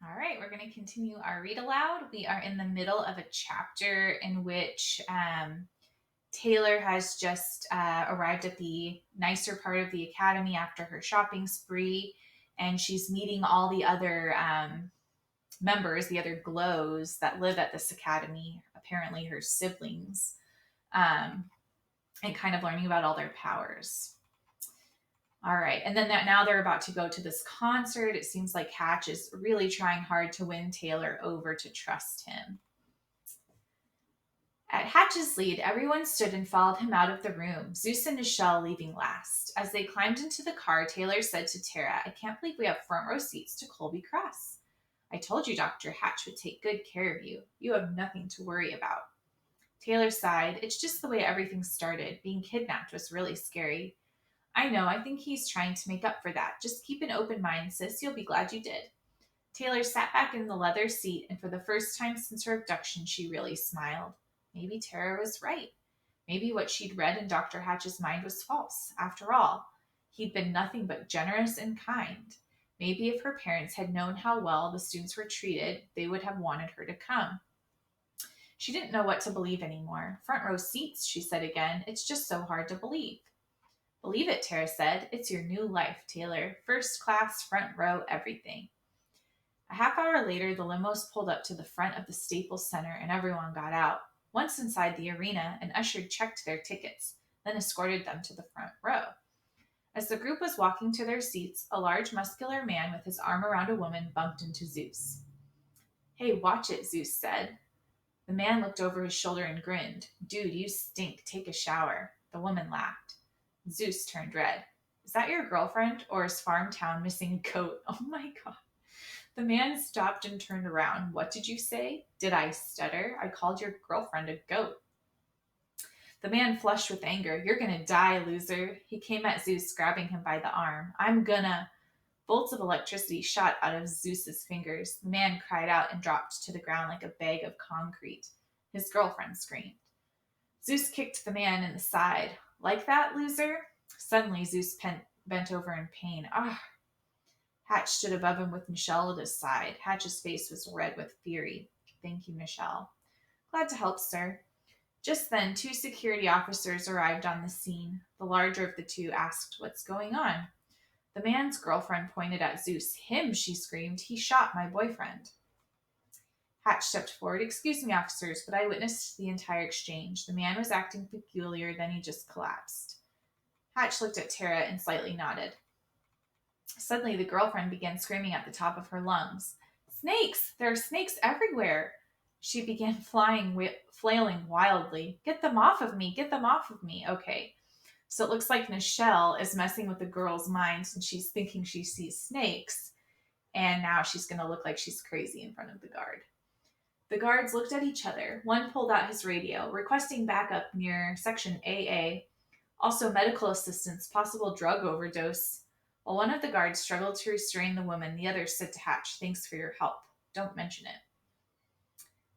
All right, we're going to continue our read aloud. We are in the middle of a chapter in which Taylor has just arrived at the nicer part of the academy after her shopping spree, and she's meeting all the other members, the other glows that live at this academy, apparently her siblings, um, and kind of learning about all their powers. All right. And then now they're about to go to this concert. It seems like Hatch is really trying hard to win Taylor over to trust him. At Hatch's lead, everyone stood and followed him out of the room, Zeus and Nichelle leaving last. As they climbed into the car, Taylor said to Tara, "I can't believe we have front row seats to Colby Cress. I told you Dr. Hatch would take good care of you. You have nothing to worry about." Taylor sighed. "It's just the way everything started. Being kidnapped was really scary." "I know, I think he's trying to make up for that. Just keep an open mind, sis. You'll be glad you did." Taylor sat back in the leather seat, and for the first time since her abduction, she really smiled. Maybe Tara was right. Maybe what she'd read in Dr. Hatch's mind was false. After all, he'd been nothing but generous and kind. Maybe if her parents had known how well the students were treated, they would have wanted her to come. She didn't know what to believe anymore. "Front row seats," she said again. "It's just so hard to believe." "Believe it," Tara said. "It's your new life, Taylor. First class, front row, everything." A half hour later, the limos pulled up to the front of the Staples Center and everyone got out. Once inside the arena, an usher checked their tickets, then escorted them to the front row. As the group was walking to their seats, a large, muscular man with his arm around a woman bumped into Zeus. "Hey, watch it," Zeus said. The man looked over his shoulder and grinned. "Dude, you stink. Take a shower." The woman laughed. Zeus turned red. "Is that your girlfriend, or is Farmtown missing a goat?" Oh my god. The man stopped and turned around. "What did you say?" "Did I stutter? I called your girlfriend a goat." The man flushed with anger. "You're gonna die, loser." He came at Zeus, grabbing him by the arm. "I'm gonna." Bolts of electricity shot out of Zeus's fingers. The man cried out and dropped to the ground like a bag of concrete. His girlfriend screamed. Zeus kicked the man in the side. "Like that, loser?" Suddenly, Zeus bent over in pain. "Ah!" Hatch stood above him with Nichelle at his side. Hatch's face was red with fury. "Thank you, Nichelle." "Glad to help, sir." Just then, two security officers arrived on the scene. The larger of the two asked, "What's going on?" The man's girlfriend pointed at Zeus. "Him," she screamed. "He shot my boyfriend." Hatch stepped forward. "Excuse me, officers, but I witnessed the entire exchange. The man was acting peculiar, then he just collapsed." Hatch looked at Tara and slightly nodded. Suddenly, the girlfriend began screaming at the top of her lungs. "Snakes! There are snakes everywhere!" She began flailing wildly. "Get them off of me! Get them off of me!" Okay, so it looks like Nichelle is messing with the girl's mind and she's thinking she sees snakes, and now she's going to look like she's crazy in front of the guard. The guards looked at each other. One pulled out his radio, requesting backup near Section AA, also medical assistance, possible drug overdose. While one of the guards struggled to restrain the woman, the other said to Hatch, "Thanks for your help. Don't mention it."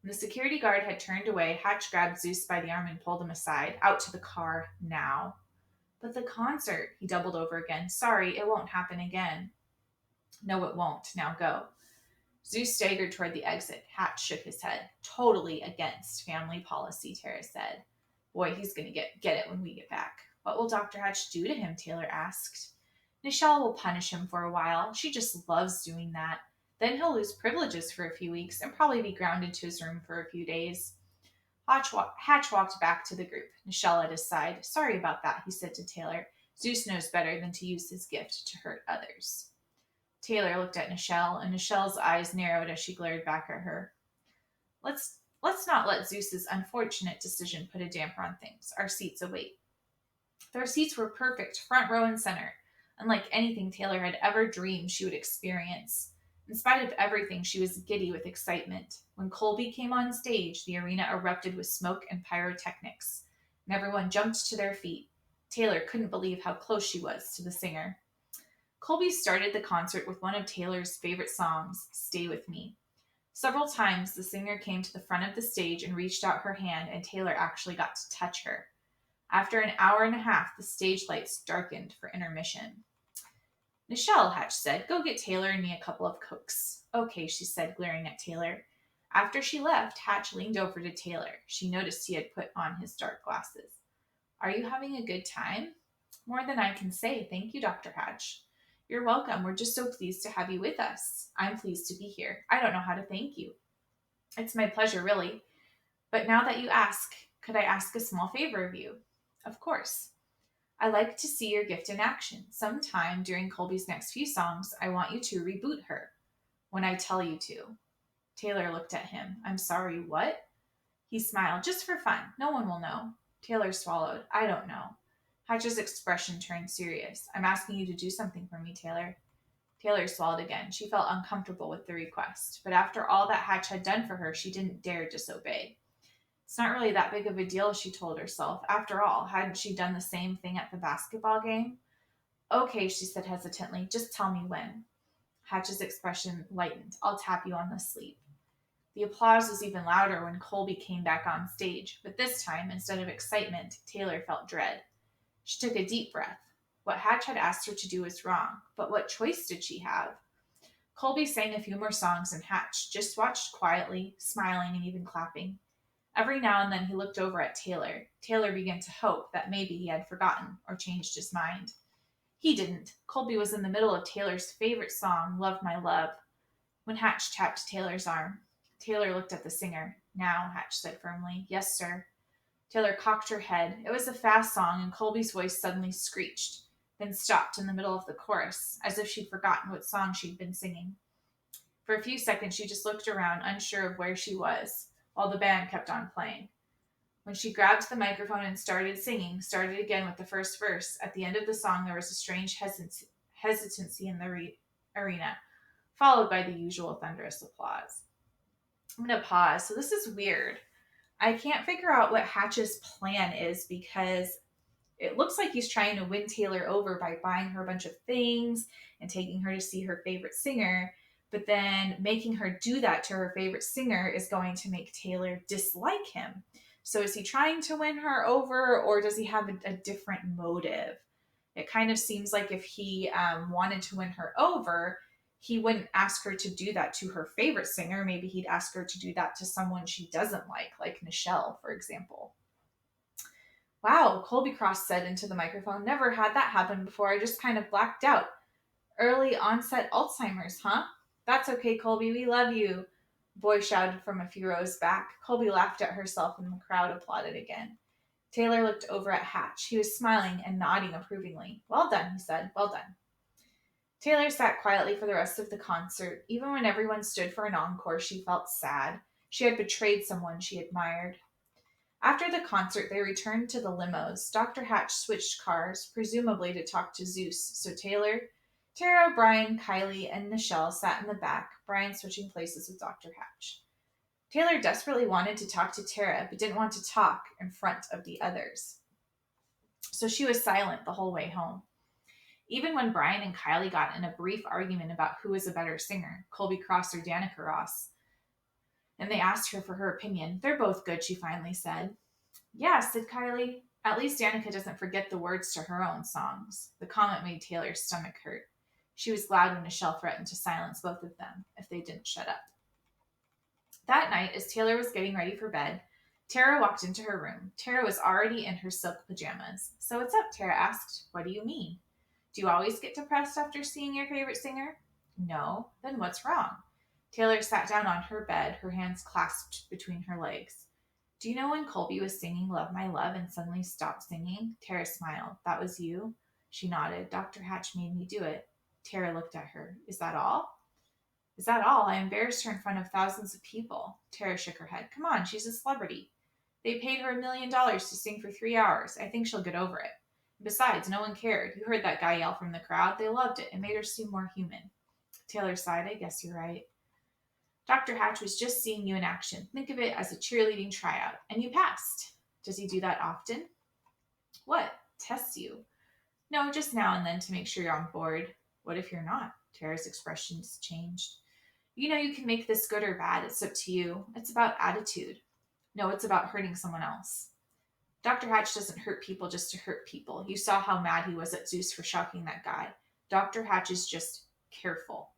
When the security guard had turned away, Hatch grabbed Zeus by the arm and pulled him aside. "Out to the car, now." "But the concert," he doubled over again. "Sorry, it won't happen again." "No, it won't. Now go." Zeus staggered toward the exit. Hatch shook his head. "Totally against family policy," Tara said. "Boy, he's going to get it when we get back." "What will Dr. Hatch do to him?" Taylor asked. "Nichelle will punish him for a while. She just loves doing that. Then he'll lose privileges for a few weeks and probably be grounded to his room for a few days." Hatch walked back to the group, Nichelle at his side. "Sorry about that," he said to Taylor. "Zeus knows better than to use his gift to hurt others." Taylor looked at Nichelle, and Nichelle's eyes narrowed as she glared back at her. Let's not let Zeus's unfortunate decision put a damper on things. Our seats await." Their seats were perfect, front row and center, unlike anything Taylor had ever dreamed she would experience. In spite of everything, she was giddy with excitement. When Colby came on stage, the arena erupted with smoke and pyrotechnics, and everyone jumped to their feet. Taylor couldn't believe how close she was to the singer. Colby started the concert with one of Taylor's favorite songs, "Stay With Me." Several times, the singer came to the front of the stage and reached out her hand, and Taylor actually got to touch her. After an hour and a half, the stage lights darkened for intermission. Nichelle, Hatch said, go get Taylor and me a couple of Cokes. Okay, she said, glaring at Taylor. After she left, Hatch leaned over to Taylor. She noticed he had put on his dark glasses. Are you having a good time? More than I can say, thank you, Dr. Hatch. You're welcome. We're just so pleased to have you with us. I'm pleased to be here. I don't know how to thank you. It's my pleasure, really. But now that you ask, could I ask a small favor of you? Of course. I like to see your gift in action. Sometime during Colby's next few songs, I want you to reboot her. When I tell you to. Taylor looked at him. I'm sorry, what? He smiled. Just for fun. No one will know. Taylor swallowed. I don't know. Hatch's expression turned serious. I'm asking you to do something for me, Taylor. Taylor swallowed again. She felt uncomfortable with the request, but after all that Hatch had done for her, she didn't dare disobey. It's not really that big of a deal, she told herself. After all, hadn't she done the same thing at the basketball game? Okay, she said hesitantly. Just tell me when. Hatch's expression lightened. I'll tap you on the sleeve. The applause was even louder when Colby came back on stage, but this time, instead of excitement, Taylor felt dread. She took a deep breath. What Hatch had asked her to do was wrong, but what choice did she have? Colby sang a few more songs and Hatch just watched quietly, smiling and even clapping. Every now and then he looked over at Taylor. Taylor began to hope that maybe he had forgotten or changed his mind. He didn't. Colby was in the middle of Taylor's favorite song, Love My Love, when Hatch tapped Taylor's arm. Taylor looked at the singer. Now, Hatch said firmly. Yes, sir. Taylor cocked her head. It was a fast song, and Colby's voice suddenly screeched, then stopped in the middle of the chorus, as if she'd forgotten what song she'd been singing. For a few seconds, she just looked around, unsure of where she was, while the band kept on playing. When she grabbed the microphone and started singing, started again with the first verse, at the end of the song there was a strange hesitancy in the arena, followed by the usual thunderous applause. I'm going to pause. So this is weird. I can't figure out what Hatch's plan is because it looks like he's trying to win Taylor over by buying her a bunch of things and taking her to see her favorite singer. But then making her do that to her favorite singer is going to make Taylor dislike him. So is he trying to win her over, or does he have a different motive? It kind of seems like if he wanted to win her over, he wouldn't ask her to do that to her favorite singer. Maybe he'd ask her to do that to someone she doesn't like Nichelle, for example. Wow, Colby Cross said into the microphone. Never had that happen before. I just kind of blacked out. Early onset Alzheimer's, huh? That's okay, Colby. We love you. A boy shouted from a few rows back. Colby laughed at herself and the crowd applauded again. Taylor looked over at Hatch. He was smiling and nodding approvingly. Well done, he said. Well done. Taylor sat quietly for the rest of the concert. Even when everyone stood for an encore, she felt sad. She had betrayed someone she admired. After the concert, they returned to the limos. Dr. Hatch switched cars, presumably to talk to Zeus, so Taylor, Tara, Brian, Kylie, and Nichelle sat in the back, Brian switching places with Dr. Hatch. Taylor desperately wanted to talk to Tara, but didn't want to talk in front of the others. So she was silent the whole way home. Even when Brian and Kylie got in a brief argument about who was a better singer, Colby Cross or Danica Ross, and they asked her for her opinion. They're both good, she finally said. Yeah, said Kylie. At least Danica doesn't forget the words to her own songs. The comment made Taylor's stomach hurt. She was glad when Nichelle threatened to silence both of them if they didn't shut up. That night, as Taylor was getting ready for bed, Tara walked into her room. Tara was already in her silk pajamas. So what's up? Tara asked. What do you mean? Do you always get depressed after seeing your favorite singer? No. Then what's wrong? Taylor sat down on her bed, her hands clasped between her legs. Do you know when Colby was singing Love My Love and suddenly stopped singing? Tara smiled. That was you? She nodded. Dr. Hatch made me do it. Tara looked at her. Is that all? Is that all? I embarrassed her in front of thousands of people. Tara shook her head. Come on, she's a celebrity. They paid her $1 million to sing for 3 hours. I think she'll get over it. Besides, no one cared. You heard that guy yell from the crowd. They loved it. It made her seem more human. Taylor sighed. I guess you're right. Dr. Hatch was just seeing you in action. Think of it as a cheerleading tryout. And you passed. Does he do that often? What? Tests you? No, just now and then to make sure you're on board. What if you're not? Tara's expressions changed. You know you can make this good or bad. It's up to you. It's about attitude. No, it's about hurting someone else. Dr. Hatch doesn't hurt people just to hurt people. You saw how mad he was at Zeus for shocking that guy. Dr. Hatch is just careful.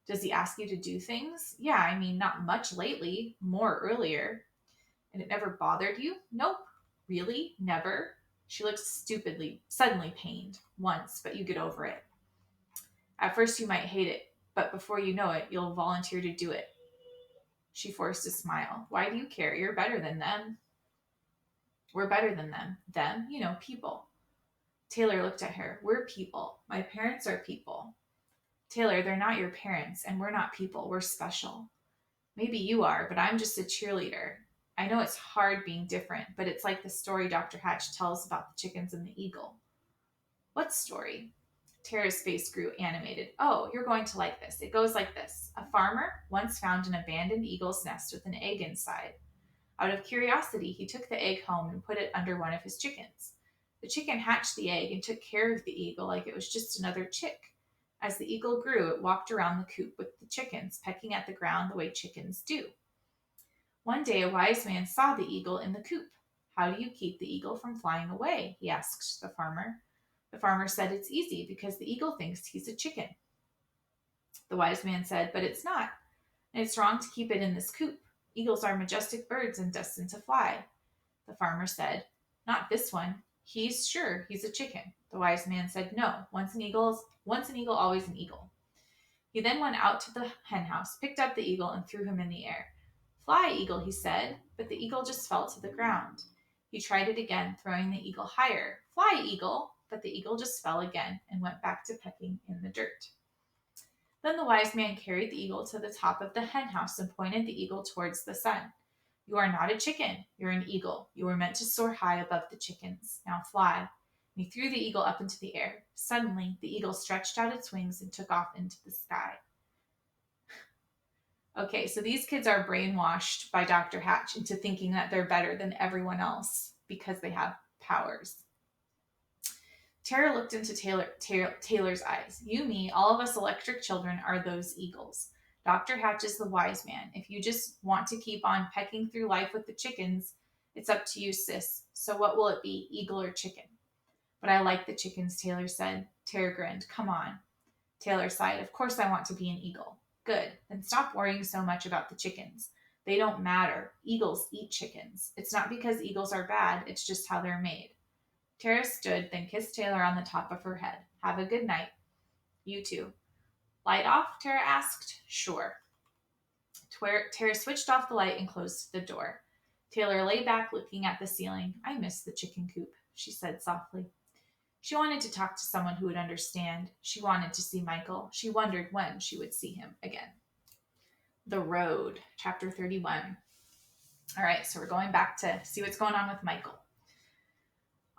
Does he ask you to do things? Yeah, I mean, not much lately, more earlier. And it never bothered you? Nope. Really? Never? She looks suddenly pained. Once, but you get over it. At first you might hate it, but before you know it, you'll volunteer to do it. She forced a smile. Why do you care? You're better than them. We're better than them. Them? You know, people. Taylor looked at her. We're people. My parents are people. Taylor, they're not your parents, and we're not people. We're special. Maybe you are, but I'm just a cheerleader. I know it's hard being different, but it's like the story Dr. Hatch tells about the chickens and the eagle. What story? Tara's face grew animated. Oh, you're going to like this. It goes like this. A farmer once found an abandoned eagle's nest with an egg inside. Out of curiosity, he took the egg home and put it under one of his chickens. The chicken hatched the egg and took care of the eagle like it was just another chick. As the eagle grew, it walked around the coop with the chickens, pecking at the ground the way chickens do. One day, a wise man saw the eagle in the coop. How do you keep the eagle from flying away? He asked the farmer. The farmer said it's easy because the eagle thinks he's a chicken. The wise man said, but it's not, and it's wrong to keep it in this coop. Eagles are majestic birds and destined to fly. The farmer said, not this one. He's sure he's a chicken. The wise man said, no, once an eagle, always an eagle. He then went out to the hen house, picked up the eagle, and threw him in the air. Fly, eagle, he said, but the eagle just fell to the ground. He tried it again, throwing the eagle higher. Fly, eagle, but the eagle just fell again and went back to pecking in the dirt. Then the wise man carried the eagle to the top of the hen house and pointed the eagle towards the sun. You are not a chicken, you're an eagle. You were meant to soar high above the chickens. Now fly. And he threw the eagle up into the air. Suddenly, the eagle stretched out its wings and took off into the sky. Okay, so these kids are brainwashed by Dr. Hatch into thinking that they're better than everyone else because they have powers. Tara looked into Taylor's eyes. You, me, all of us electric children are those eagles. Dr. Hatch is the wise man. If you just want to keep on pecking through life with the chickens, it's up to you, sis. So what will it be, eagle or chicken? But I like the chickens, Taylor said. Tara grinned. Come on. Taylor sighed. Of course I want to be an eagle. Good. Then stop worrying so much about the chickens. They don't matter. Eagles eat chickens. It's not because eagles are bad. It's just how they're made. Tara stood, then kissed Taylor on the top of her head. Have a good night. You too. Light off? Tara asked. Sure. Tara switched off the light and closed the door. Taylor lay back looking at the ceiling. I miss the chicken coop, she said softly. She wanted to talk to someone who would understand. She wanted to see Michael. She wondered when she would see him again. The Road, chapter 31. All right, so we're going back to see what's going on with Michael.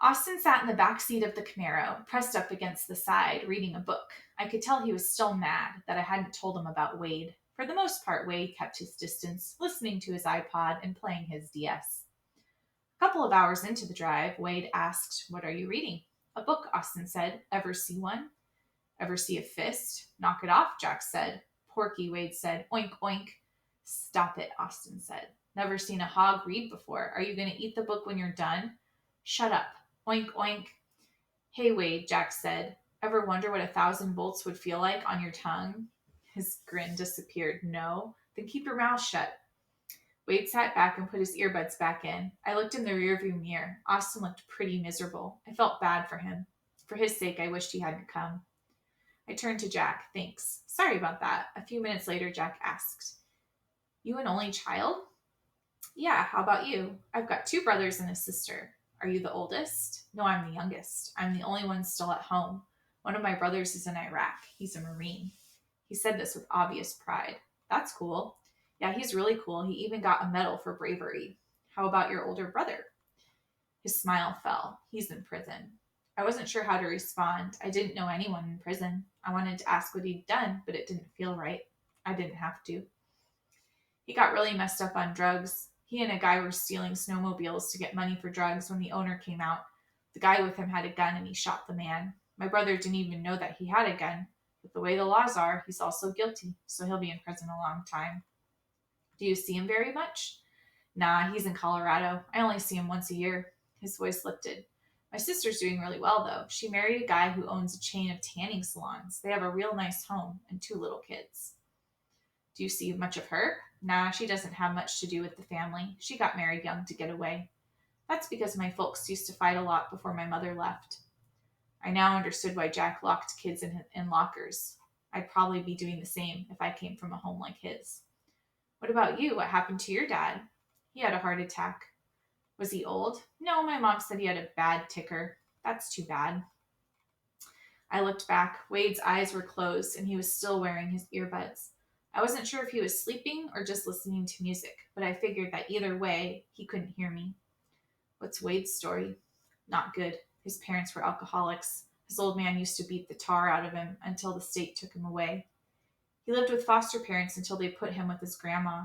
Austin sat in the back seat of the Camaro, pressed up against the side, reading a book. I could tell he was still mad that I hadn't told him about Wade. For the most part, Wade kept his distance, listening to his iPod and playing his DS. A couple of hours into the drive, Wade asked, What are you reading? A book, Austin said. Ever see one? Ever see a fist? Knock it off, Jack said. Porky, Wade said. Oink, oink. Stop it, Austin said. Never seen a hog read before. Are you going to eat the book when you're done? Shut up. Oink, oink. Hey, Wade, Jack said. Ever wonder what 1,000 volts would feel like on your tongue? His grin disappeared. No? Then keep your mouth shut. Wade sat back and put his earbuds back in. I looked in the rearview mirror. Austin looked pretty miserable. I felt bad for him. For his sake, I wished he hadn't come. I turned to Jack. Thanks. Sorry about that. A few minutes later, Jack asked, You an only child? Yeah, how about you? I've got 2 brothers and a sister. Are you the oldest? No, I'm the youngest. I'm the only one still at home. One of my brothers is in Iraq. He's a Marine. He said this with obvious pride. That's cool. Yeah, he's really cool. He even got a medal for bravery. How about your older brother? His smile fell. He's in prison. I wasn't sure how to respond. I didn't know anyone in prison. I wanted to ask what he'd done, but it didn't feel right. I didn't have to. He got really messed up on drugs. He and a guy were stealing snowmobiles to get money for drugs when the owner came out. The guy with him had a gun and he shot the man. My brother didn't even know that he had a gun. But the way the laws are, he's also guilty, so he'll be in prison a long time. Do you see him very much? Nah, he's in Colorado. I only see him once a year. His voice lifted. My sister's doing really well, though. She married a guy who owns a chain of tanning salons. They have a real nice home and 2 little kids. Do you see much of her? Nah, she doesn't have much to do with the family. She got married young to get away. That's because my folks used to fight a lot before my mother left. I now understood why Jack locked kids in lockers. I'd probably be doing the same if I came from a home like his. What about you? What happened to your dad? He had a heart attack. Was he old? No, my mom said he had a bad ticker. That's too bad. I looked back. Wade's eyes were closed and he was still wearing his earbuds. I wasn't sure if he was sleeping or just listening to music, but I figured that either way, he couldn't hear me. What's Wade's story? Not good. His parents were alcoholics. His old man used to beat the tar out of him until the state took him away. He lived with foster parents until they put him with his grandma,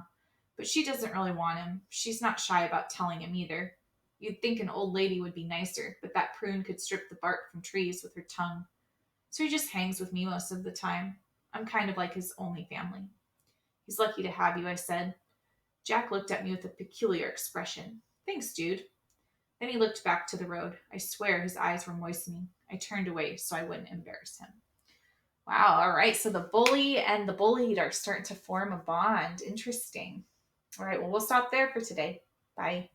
but she doesn't really want him. She's not shy about telling him either. You'd think an old lady would be nicer, but that prune could strip the bark from trees with her tongue. So he just hangs with me most of the time. I'm kind of like his only family. He's lucky to have you, I said. Jack looked at me with a peculiar expression. Thanks, dude. Then he looked back to the road. I swear his eyes were moistening. I turned away so I wouldn't embarrass him. Wow, all right. So the bully and the bullied are starting to form a bond. Interesting. All right, well, we'll stop there for today. Bye.